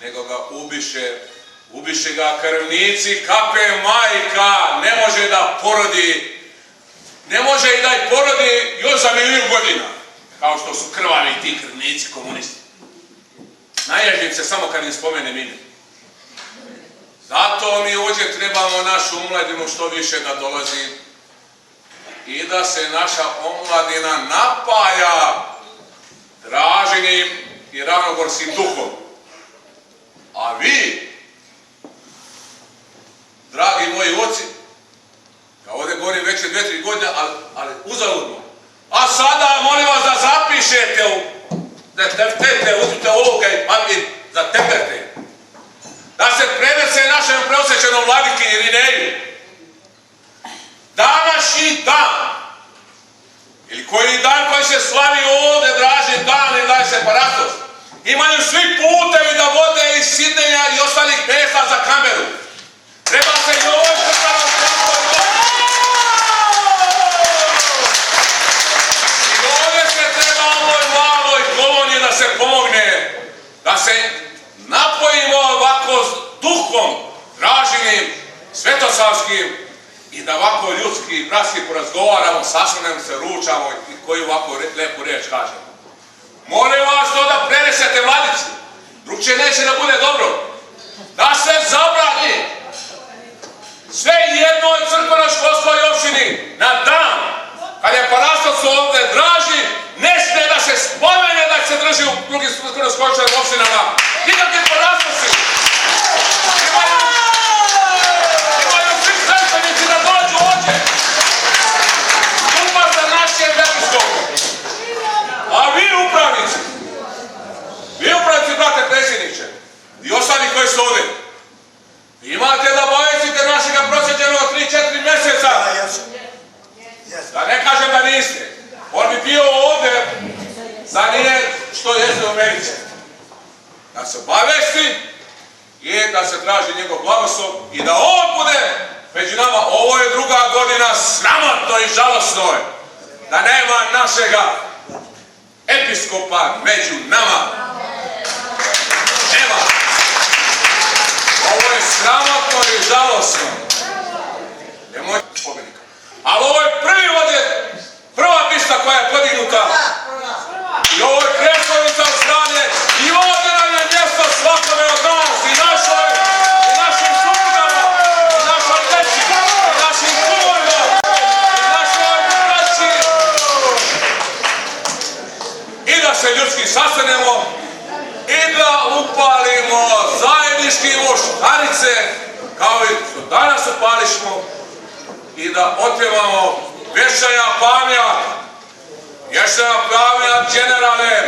nego ga ubiše ga krvnici, kape majka, ne može da porodi, ne može i da ih porodi još za 1.000.000 godina, kao što su krvavi ti krvnici komunisti. Naježim se samo kad im spomenem ime. Zato mi ovdje trebamo našu omladinu što više da dolazi i da se naša omladina napaja traženjem i ravnogorskim duhom. A vi, dragi moji oci, kao ovdje govorim već 2-3 godine, ali uzaludno. A sada molim vas da zapišete, uzmite ovoga i papir, zatepete. Da se prenese našem preosjećenom vladiki Irineju. Današnji dan, ili koji dan koji se slavi ovdje, draži dan i daje se parastos, imaju svi putevi da vode iz Sidneja i ostalih mjesta za kameru. Treba se i ovoj crkvenom platformi. I ovdje se treba ovoj maloj koloniji da se pomogne, da se napojimo ovako duhom, traženim, svetosavskim i da ovako ljudski i bratski porazgovaramo, sastanemo se, ručamo i koju ovako lepu riječ kažemo. Molim vas to da prenesete vladici, drugčije neće da bude dobro. Da se zabrani sve jednoj crkveno-školskoj opštini na dan kad je parastos ovdje draži, ne smije da se spomene da se drži u drugim crkveno-školskim opštinama. Nikakvi parastosi. Imaju svi sveštenici da dođu ovdje. Stupa za našem episkopom. A vi upravnici, brate predsjedniče, i ostali koji su ovdje, imate da obavestite našega prosjeđenog 3-4 mjeseca. Da ne kažem da niste. On bi bio ovdje da nije što jeste u Americi. Da se obavesti i da se traži njegov blagoslov i da on bude među nama. Ovo je druga godina sramotno i žalosno je da nema našega episkopa među nama. Nema. Ovo je sramotno i žalosno. Nemoj spomenika. Ali ovo je prva pista koja je podignuta. I ovo je predstavnica od strane i ovdje nam je mjesto svakome od nas i našim suprugama, i našoj deci, i našim kumovima, i našoj braći. I da se ljudski sastanemo i da upalimo zajednički voštanice kao i što danas upališmo i da otpjevamo Vješaja pamjat, generale,